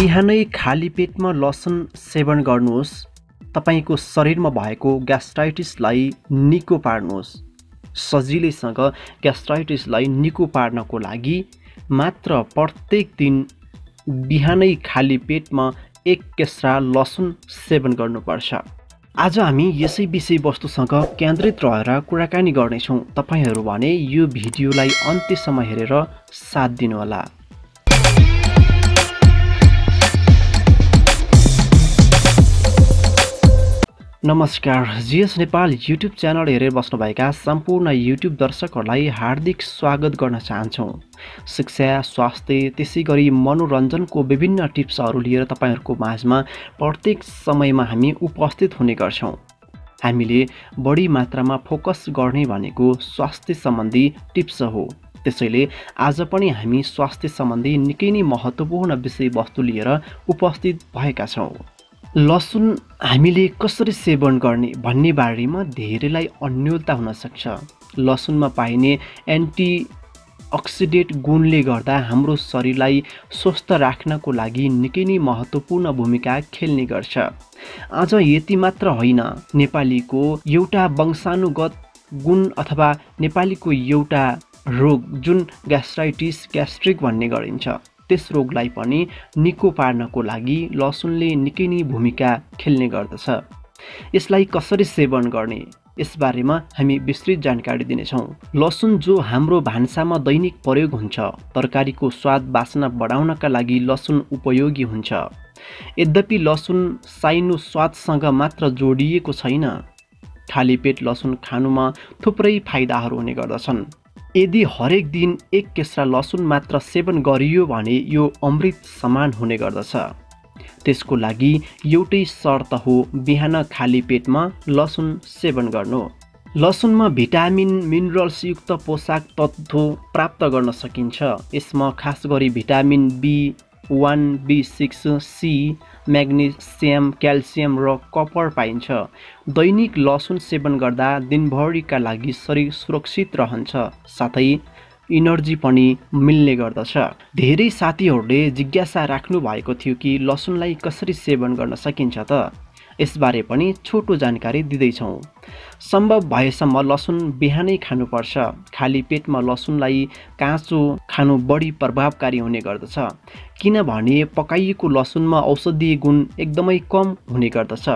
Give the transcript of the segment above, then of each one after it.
बिहानै खाली पेटमा लसुन सेवन गर्नुहोस्। तपाईको शरीरमा भएको ग्यास्ट्राइटिसलाई निको पार्नुहोस्। सजिलैसँग ग्यास्ट्राइटिसलाई निको पार्नको लागि मात्र प्रत्येक दिन बिहानै खाली पेटमा एक केस्रा लसुन सेवन गर्नुपर्छ। आज हामी यसै विषयवस्तुसँग केन्द्रित रहेर कुराकानी गर्नेछौँ। तपाईहरू भने यो भिडियोलाई अन्त्यसम्म हेरेर साथ दिनुहोला। नमस्कार, जीएस नेपाल युट्युब च्यानल हेरेर बस्नुभएका सम्पूर्ण युट्युब दर्शकहरूलाई हार्दिक स्वागत गर्न चाहन्छौँ। शिक्षा, स्वास्थ्य, त्यसै गरी मनोरञ्जनको विभिन्न टिप्सहरू लिएर तपाईहरूको माझमा प्रत्येक समयमा हामी उपस्थित हुने गर्छौँ। हामीले बढी मात्रामा फोकस गर्ने भनेको स्वास्थ्य सम्बन्धी टिप्स हो। त्यसैले आज पनि हामी स्वास्थ्य सम्बन्धी निकै नै महत्त्वपूर्ण विषयवस्तु लिएर उपस्थित भएका छौँ। लसुन हामीले कसरी सेवन गर्ने भन्ने बारेमा धेरैलाई अन्योलता हुन सक्छ। लसुनमा पाइने एन्टिअक्सिडेन्ट गुणले गर्दा हाम्रो शरीरलाई स्वस्थ राख्नको लागि निकै नै महत्त्वपूर्ण भूमिका खेल्ने गर्छ। आज यति मात्र होइन, नेपालीको एउटा वंशानुगत गुण अथवा नेपालीको एउटा रोग जुन ग्यास्ट्रिक भन्ने गरिन्छ, त्यस रोगलाई पनि निको पार्नको लागि लसुनले निकै नै भूमिका खेल्ने गर्दछ। यसलाई कसरी सेवन गर्ने यसबारेमा हामी विस्तृत जानकारी दिनेछौँ। लसुन जो हाम्रो भान्सामा दैनिक प्रयोग हुन्छ, तरकारीको स्वाद बासना बढाउनका लागि लसुन उपयोगी हुन्छ। यद्यपि लसुन साइनो स्वादसँग मात्र जोडिएको छैन। खाली पेट लसुन खानुमा थुप्रै फाइदाहरू हुने गर्दछन्। यदि हरेक दिन एक केस्रा लसुन मात्र सेवन गरियो भने यो अमृत समान हुने गर्दछ। त्यसको लागि एउटै शर्त हो, बिहान खाली पेटमा लसुन सेवन गर्नु। लसुनमा भिटामिन मिनरल्सयुक्त पोषक तत्त्व प्राप्त गर्न सकिन्छ। यसमा खास गरी vitamin B1, B6, C, magnesium, calcium र कपर पाइन्छ। दैनिक लसुन सेवन गर्दा दिनभरिका लागि शरीर सुरक्षित रहन्छ, साथै इनर्जी पनि मिल्ने गर्दछ। धेरै साथीहरूले जिज्ञासा राख्नु भएको थियो कि लसुनलाई कसरी सेवन गर्न सकिन्छ त? यसबारे पनि छोटो जानकारी दिँदैछौँ। सम्भव भएसम्म लसुन बिहानै खानुपर्छ। खाली पेटमा लसुनलाई काँचो खानु बढी प्रभावकारी हुने गर्दछ, किनभने पकाइएको लसुनमा औषधीय गुण एकदमै कम हुने गर्दछ।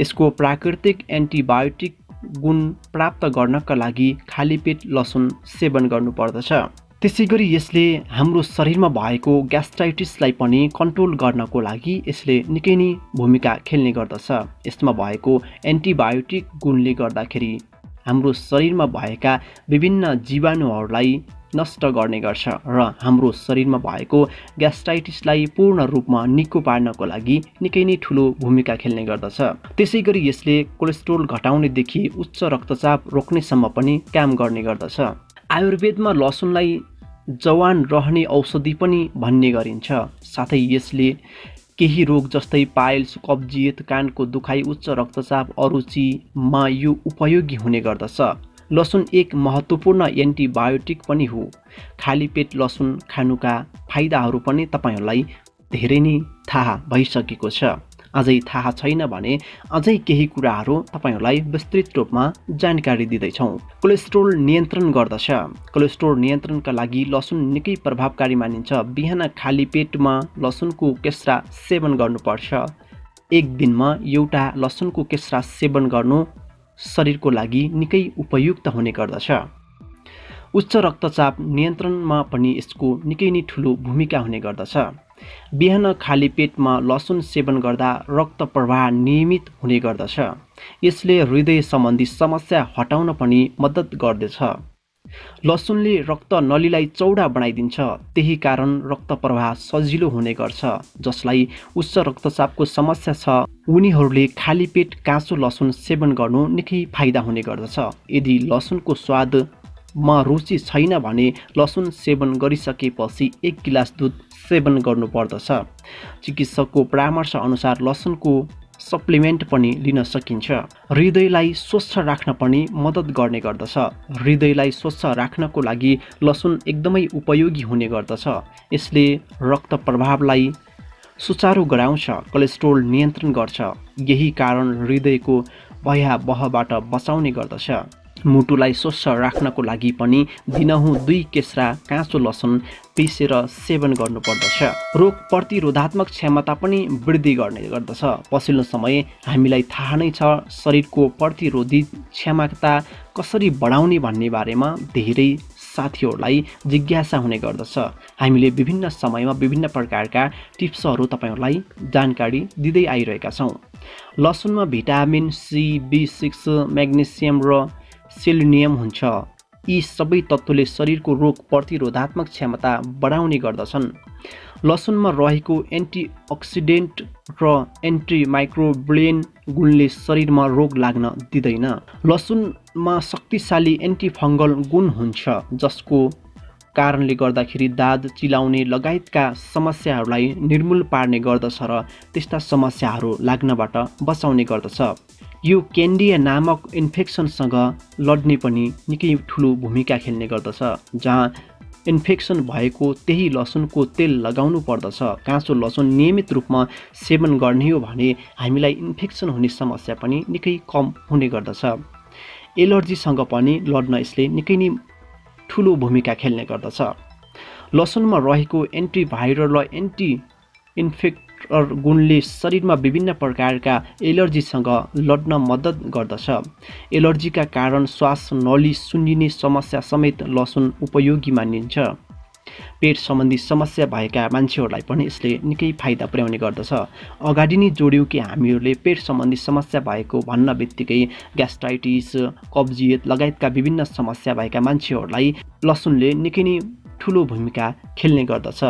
यसको प्राकृतिक एन्टिबायोटिक गुण प्राप्त गर्नका लागि खाली पेट लसुन सेवन गर्नुपर्दछ। त्यसै गरी यसले हाम्रो शरीरमा भएको ग्यास्ट्राइटिसलाई पनि कन्ट्रोल गर्नको लागि यसले निकै नै भूमिका खेल्ने गर्दछ। यसमा भएको एन्टिबायोटिक गुणले गर्दाखेरि हाम्रो शरीरमा भएका विभिन्न जीवाणुहरूलाई नष्ट गर्ने गर्छ र हाम्रो शरीरमा भएको ग्यास्ट्राइटिसलाई पूर्ण रूपमा निको पार्नको लागि निकै नै ठुलो भूमिका खेल्ने गर्दछ। त्यसै गरी यसले कोलेस्ट्रोल घटाउनेदेखि उच्च रक्तचाप रोक्नेसम्म पनि काम गर्ने गर्दछ। आयुर्वेदमा लसुनलाई जवान रहने औषधि पनि भन्ने गरिन्छ। साथै यसले केही रोग जस्तै पाइल्स, कब्जियत, कानको दुखाइ, उच्च रक्तचाप, अरुचिमा यो उपयोगी हुने गर्दछ। लसुन एक महत्त्वपूर्ण एन्टिबायोटिक पनि हो। खाली पेट लसुन खानुका फाइदाहरू पनि तपाईहरूलाई धेरै नै थाहा भइसकेको छ। अझै थाहा छैन भने अझै केही कुराहरू तपाईहरूलाई विस्तृत रूपमा जानकारी दिँदैछौँ। कोलेस्ट्रोल नियन्त्रण गर्दछ। कोलेस्ट्रोल नियन्त्रणका लागि लसुन निकै प्रभावकारी मानिन्छ। बिहान खाली पेटमा लसुनको केस्रा सेवन गर्नुपर्छ। एक दिनमा एउटा लसुनको केस्रा सेवन गर्नु शरीरको लागि निकै उपयुक्त हुने गर्दछ। उच्च रक्तचाप नियन्त्रणमा पनि यसको निकै नै ठुलो भूमिका हुने गर्दछ। बिहान खाली पेटमा लसुन सेवन गर्दा रक्त प्रवाह नियमित हुने गर्दछ। यसले हृदय सम्बन्धी समस्या हटाउन पनि मद्दत गर्दछ। लसुनले रक्त नलीलाई चौडा बनाइदिन्छ, त्यही कारण रक्त प्रवाह सजिलो हुने गर्छ। जसलाई उच्च रक्तचापको समस्या छ उनीहरूले खाली पेट काँचो लसुन सेवन गर्नु निकै फाइदा हुने गर्दछ। यदि लसुनको स्वादमा रुचि छैन भने लसुन सेवन गरिसकेपछि 1 गिलास दुध सेवन गर्नुपर्दछ। चिकित्सकको परामर्श अनुसार लसुनको सप्लिमेन्ट पनि लिन सकिन्छ। हृदयलाई स्वच्छ राख्न पनि मद्दत गर्ने गर्दछ। हृदयलाई स्वच्छ राख्नको लागि लसुन एकदमै उपयोगी हुने गर्दछ। यसले रक्त प्रवाहलाई सुचारू गराउँछ, कोलेस्ट्रोल नियन्त्रण गर्छ। यही कारण हृदयको भयावहबाट बचाउने गर्दछ। मुटुलाई स्वच्छ राख्नको लागि पनि दिनहुँ 2 केस्रा काँचो लसुन पिसेर सेवन गर्नुपर्दछ। रोग प्रतिरोधात्मक क्षमता पनि वृद्धि गर्ने गर्दछ। पछिल्लो समय हामीलाई थाहा नै छ शरीरको प्रतिरोधी क्षमता कसरी बढाउने भन्ने बारेमा धेरै साथीहरूलाई जिज्ञासा हुने गर्दछ। हामीले विभिन्न समयमा विभिन्न प्रकारका टिप्सहरू तपाईँहरूलाई जानकारी दिँदै आइरहेका छौँ। लसुनमा भिटामिन सी, B6, म्याग्नेसियम र सेलेनियम हुन्छ। यी सबै तत्त्वले शरीरको रोग प्रतिरोधात्मक क्षमता बढाउने गर्दछन्। लसुनमा रहेको एन्टिअक्सिडेन्ट र एन्टिमाइक्रोबियल गुणले शरीरमा रोग लाग्न दिँदैन। लसुनमा शक्तिशाली एन्टिफङ्गल गुण हुन्छ, जसको कारणले गर्दाखेरि दाद, चिलाउने लगायतका समस्याहरूलाई निर्मूल पार्ने गर्दछ र त्यस्ता समस्याहरू लाग्नबाट बचाउने गर्दछ। यो क्यान्डिया नामक इन्फेक्सनसँग लड्ने पनि निकै ठुलो भूमिका खेल्ने गर्दछ। जहाँ इन्फेक्सन भएको त्यही लसुनको तेल लगाउनु पर्दछ। काँचो लसुन नियमित रूपमा सेवन गर्ने हो भने हामीलाई इन्फेक्सन हुने समस्या पनि निकै कम हुने गर्दछ। एलर्जीसँग पनि लड्न यसले निकै नै ठुलो भूमिका खेल्ने गर्दछ। लसुनमा रहेको एन्टिभाइरल र एन्टी इन्फेक्टर गुणले शरीरमा विभिन्न प्रकारका एलर्जीसँग लड्न मद्दत गर्दछ। एलर्जीका कारण श्वास नली सुन्निने समस्या समेत लसुन उपयोगी मानिन्छ। पेट सम्बन्धी समस्या भएका मान्छेहरूलाई पनि यसले निकै फाइदा पुर्याउने गर्दछ। अगाडि नै जोड्यौँ कि हामीहरूले पेट सम्बन्धी समस्या भएको भन्न बित्तिकै ग्यास्ट्राइटिस, कब्जियत लगायतका विभिन्न समस्या भएका मान्छेहरूलाई लसुनले निकै नै ठुलो भूमिका खेल्ने गर्दछ।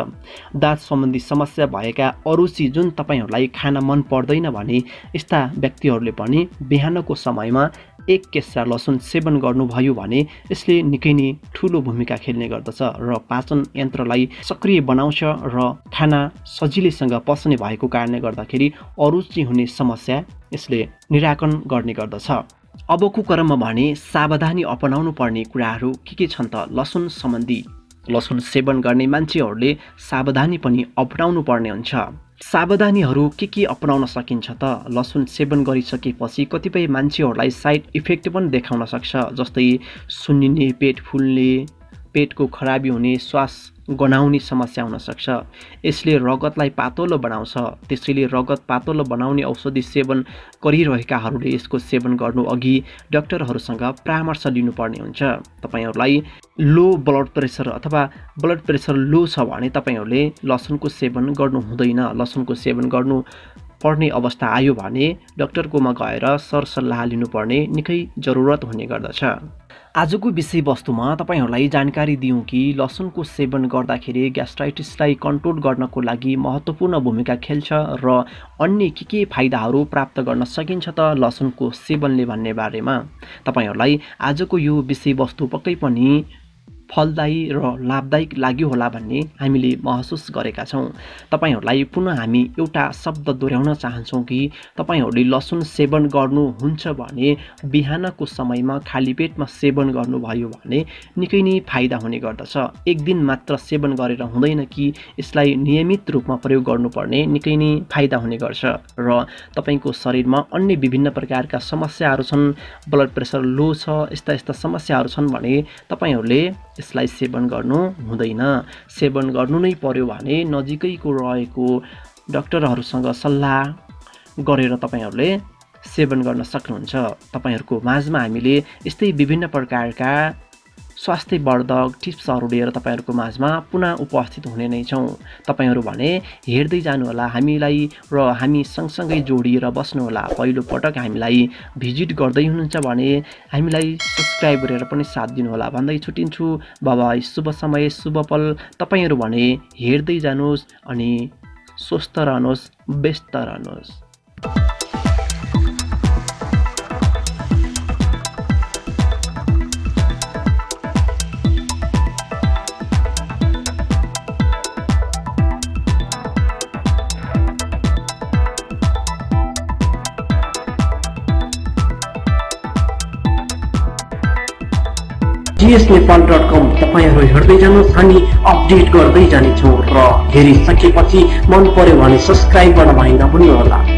दाँत सम्बन्धी समस्या भएका अरुचि जुन तपाईँहरूलाई खान मन पर्दैन भने यस्ता व्यक्तिहरूले पनि बिहानको समयमा 1 केस्रा लसुन सेवन गर्नुभयो भने यसले निकै नै ठुलो भूमिका खेल्ने गर्दछ र पाचन यन्त्रलाई सक्रिय बनाउँछ र खाना सजिलैसँग पच्ने भएको कारणले गर्दाखेरि अरुचि हुने समस्या यसले निराकरण गर्ने गर्दछ। अबको क्रममा भने सावधानी अपनाउनु पर्ने कुराहरू के छन् त लसुन सम्बन्धी। लसुन सेवन गर्ने मान्छेहरूले सावधानी पनि अपनाउनु पर्ने हुन्छ। सावधानीहरू के अपनाउन सकिन्छ त? लसुन सेवन गरिसकेपछि कतिपय मान्छेहरूलाई साइड इफेक्ट पनि देखाउन सक्छ, जस्तै सुन्निने, पेट फुल्ने, पेटको खराबी हुने, श्वास गनाउने समस्या हुन सक्छ। यसले रगतलाई पातलो बनाउँछ। त्यसैले रगत पातलो बनाउने औषधि सेवन गरिरहेकाहरूले यसको सेवन गर्नु अघि डाक्टरहरूसँग परामर्श लिनुपर्ने हुन्छ। तपाईहरूलाई लो ब्लड प्रेसर अथवा ब्लड प्रेसर लो छ भने तपाईहरूले लसुनको सेवन गर्नु हुँदैन। लसुनको सेवन गर्नु पर्ने अवस्था आयो भने डाक्टरकोमा गएर सरसल्लाह लिनुपर्ने निकै जरुरत हुने गर्दछ। आजको विषयवस्तुमा तपाईहरूलाई जानकारी दिउँ कि लसुनको सेवन गर्दाखेरि ग्यास्ट्राइटिसलाई कन्ट्रोल गर्नको लागि महत्त्वपूर्ण भूमिका खेल्छ र अन्य के फाइदाहरू प्राप्त गर्न सकिन्छ त लसुनको सेवनले भन्ने बारेमा। तपाईहरूलाई आजको यो विषयवस्तु पक्कै पनि फलदायी र लाभदायक लाग्यो होला भन्ने हामीले महसुस गरेका छौँ। तपाईहरूलाई पुनः हामी एउटा शब्द दोहोऱ्याउन चाहन्छौँ कि तपाईहरूले लसुन सेवन गर्नुहुन्छ भने बिहानको समयमा खाली पेटमा सेवन गर्नुभयो भने निकै नै फाइदा हुने गर्दछ। एक दिन मात्र सेवन गरेर हुँदैन कि यसलाई नियमित रूपमा प्रयोग गर्नुपर्ने निकै नै फाइदा हुने गर्छ र तपाईँको शरीरमा अन्य विभिन्न प्रकारका समस्याहरू छन्, ब्लड प्रेसर लो छ, यस्ता समस्याहरू छन् भने तपाईँहरूले यसलाई सेवन गर्नु हुँदैन। सेवन गर्नु नै पर्यो भने नजिकैको रहेको डाक्टरहरूसँग सल्लाह गरेर तपाईहरूले सेवन गर्न सक्नुहुन्छ। तपाईहरूको माझमा हामीले यस्तै विभिन्न प्रकारका स्वास्थ्यवर्धक टिप्सहरू लिएर तपाईहरूको माझमा पुनः उपस्थित हुने नै छौँ। तपाईहरू भने हेर्दै जानुहोला हामीलाई र हामी सँगसँगै जोडिएर बस्नुहोला। पहिलो पटक हामीलाई भिजिट गर्दै हुनुहुन्छ भने हामीलाई सब्सक्राइब गरेर पनि साथ दिनुहोला भन्दै छुटिन्छु। बाबाई, शुभ समय, शुभ पल। तपाईहरू भने हेर्दै जानुहोस् अनि स्वस्थ रहनुहोस्, व्यस्त रहनुहोस्। gsnepal.com तपाईहरु हेर्दै जानुहोस्, हामी अपडेट गर्दै जानेछौं र हेरिसकेपछि मन पर्यो भने सब्स्क्राइब गर्न भएन भुल्नुहोला।